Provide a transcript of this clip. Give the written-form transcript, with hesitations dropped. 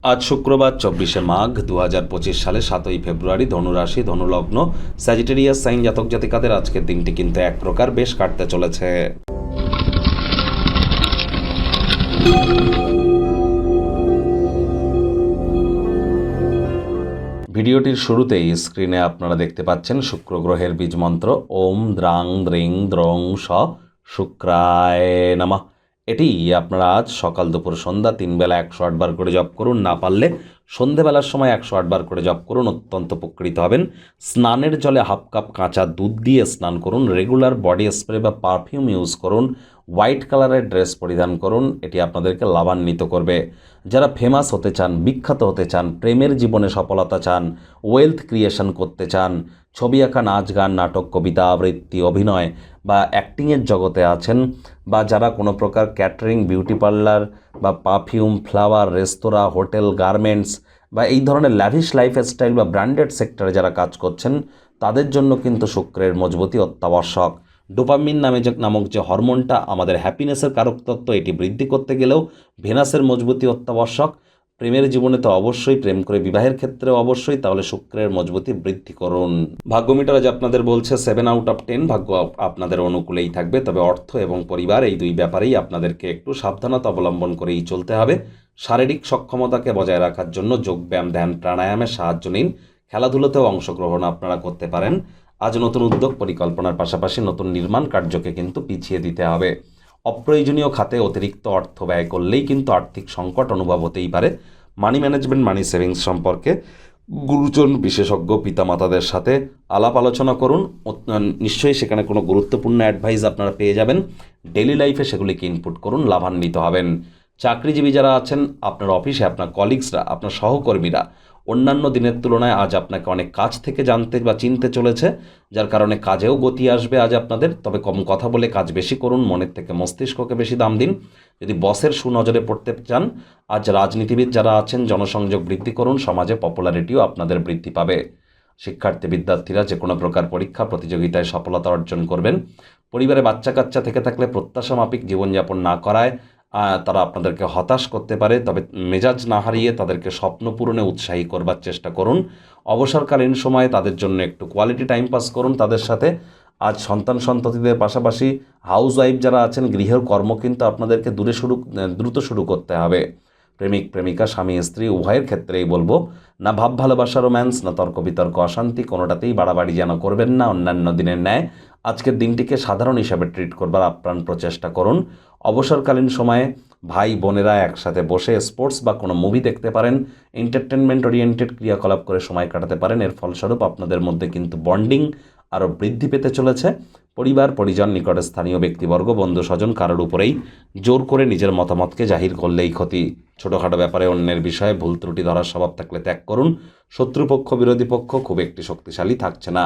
আজ শুক্রবার 24শে মাঘ 2025 সালে 7ই ফেব্রুয়ারি, ধনুরাশি, ধনুলগ্ন, স্যাজিটেরিয়াস সাইন জাতক জাতিকাদের আজকের দিনটি কিন্তু এক প্রকার বেশ কাটতে চলেছে। ভিডিওটির শুরুতেই স্ক্রিনে আপনারা দেখতে পাচ্ছেন শুক্র গ্রহের বীজ মন্ত্র ওম দ্রাং দ্রিং দ্রং স শুক্রায় নমঃ। এটি আপনারা আজ সকাল দুপুর সন্ধ্যা 3 বেলা 108 বার করে জপ করুন, না পারলে সন্ধেবেলার সময় 108 বার করে জপ করুন, অত্যন্ত উপকৃত হবেন। স্নানের জলে হাফ কাপ কাঁচা দুধ দিয়ে স্নান করুন, রেগুলার বডি স্প্রে বা পারফিউম ইউজ করুন, হোয়াইট কালারের ড্রেস পরিধান করুন, এটি আপনাদেরকে লাভান্বিত করবে। যারা ফেমাস হতে চান, বিখ্যাত হতে চান, প্রেমের জীবনে সফলতা চান, ওয়েলথ ক্রিয়েশন করতে চান, ছবি আঁকা, নাচ গান, নাটক, কবিতা আবৃত্তি, অভিনয় বা অ্যাক্টিংয়ের জগতে আছেন, বা যারা কোনো প্রকার ক্যাটারিং, বিউটি পার্লার বা পারফিউম, ফ্লাওয়ার, রেস্তোরাঁ, হোটেল, গার্মেন্টস বা এই ধরনের ল্যাভিশ লাইফস্টাইল বা ব্র্যান্ডেড সেক্টরে যারা কাজ করছেন, তাদের জন্য কিন্তু শুক্রের মজবুতি অত্যাবশ্যক। ডোপামিন নামক যে হরমোনটা আমাদের হ্যাপিনেসের কারক তত্ত্ব, এটি বৃদ্ধি করতে গেলেও ভেনাসের মজবুতি অত্যাবশ্যক। প্রেমের জীবনে তো অবশ্যই, প্রেম করে বিবাহের ক্ষেত্রেও অবশ্যই, তাহলে শুক্রের মজবুতি বৃদ্ধি করুন। ভাগ্য মিটার আজ আপনাদের বলছে 7 আউট অফ 10, ভাগ্য আপনাদের অনুকূলেই থাকবে। তবে অর্থ এবং পরিবার এই দুই ব্যাপারেই আপনাদেরকে একটু সাবধানতা অবলম্বন করেই চলতে হবে। শারীরিক সক্ষমতাকে বজায় রাখার জন্য যোগব্যায়াম, ধ্যান, প্রাণায়ামের সাহায্য নিন। খেলাধুলোতেও অংশগ্রহণ আপনারা করতে পারেন। আজ নতুন উদ্যোগ পরিকল্পনার পাশাপাশি নতুন নির্মাণ কার্যকে কিন্তু পিছিয়ে দিতে হবে। অপ্রয়োজনীয় খাতে অতিরিক্ত অর্থ ব্যয় করলেই কিন্তু আর্থিক সংকট অনুভব হতেই পারে। মানি ম্যানেজমেন্ট, মানি সেভিংস সম্পর্কে গুরুজন বিশেষজ্ঞ পিতামাতাদের সাথে আলাপ আলোচনা করুন। নিশ্চয়ই সেখানে কোনো গুরুত্বপূর্ণ অ্যাডভাইস আপনারা পেয়ে যাবেন। ডেইলি লাইফে সেগুলিকে ইনপুট করুন, লাভান্বিত হবেন। চাকরিজীবী যারা আছেন, আপনার অফিসে আপনার কলিগসরা, আপনার সহকর্মীরা অন্যান্য দিনের তুলনায় আজ আপনাকে অনেক কাজ থেকে জানতে বা চিনতে চলেছে, যার কারণে কাজেও গতি আসবে আজ আপনাদের। তবে কম কথা বলে কাজ বেশি করুন, মনের থেকে মস্তিষ্ককে বেশি দাম দিন। যদি বসের সুনজরে পড়তে চান, আজ রাজনীতিবিদ যারা আছেন, জনসংযোগ বৃদ্ধি করুন, সমাজে পপুলারিটিও আপনাদের বৃদ্ধি পাবে। শিক্ষার্থী বিদ্যার্থীরা যে কোনো প্রকার পরীক্ষা প্রতিযোগিতায় সফলতা অর্জন করবেন। পরিবারে বাচ্চা কাচ্চা থেকে থাকলে প্রত্যাশা মাফিক জীবনযাপন না করায় তারা আপনাদেরকে হতাশ করতে পারে। তবে মেজাজ না হারিয়ে তাদেরকে স্বপ্ন পূরণে উৎসাহী করবার চেষ্টা করুন। অবসরকালীন সময়ে তাদের জন্য একটু কোয়ালিটি টাইম পাস করুন তাদের সাথে। আজ সন্তান সন্ততিদের পাশাপাশি হাউস ওয়াইফ যারা আছেন, গৃহের কর্ম কিন্তু আপনাদেরকে দ্রুত শুরু করতে হবে। প্রেমিক প্রেমিকা, স্বামী স্ত্রী উভয়ের ক্ষেত্রেই বলবো, না ভাব ভালোবাসা, রোম্যান্স, না তর্ক বিতর্ক, অশান্তি, কোনোটাতেই বাড়াবাড়ি যেন করবেন না। অন্যান্য দিনের ন্যায় আজকের দিনটিকে সাধারণ হিসাবে ট্রিট করবার আপ্রাণ প্রচেষ্টা করুন। অবসরকালীন সময়ে ভাই বোনেরা একসাথে বসে স্পোর্টস বা কোনো মুভি দেখতে পারেন। এন্টারটেনমেন্ট ওরিয়েন্টেড ক্রিয়াকলাপ করে সময় কাটাতে পারেন। এর ফলস্বরূপ আপনাদের মধ্যে কিন্তু বন্ডিং আরও বৃদ্ধি পেতে চলেছে। পরিবার পরিজন, নিকটে স্থানীয় ব্যক্তিবর্গ, বন্ধু স্বজন কারোর উপরেই জোর করে নিজের মতামতকে জাহির করলেই ক্ষতি। ছোটোখাটো ব্যাপারে অন্যের বিষয়ে ভুল ত্রুটি ধরার স্বভাব থাকলে ত্যাগ করুন। শত্রুপক্ষ, বিরোধী পক্ষ খুব একটি শক্তিশালী থাকছে না।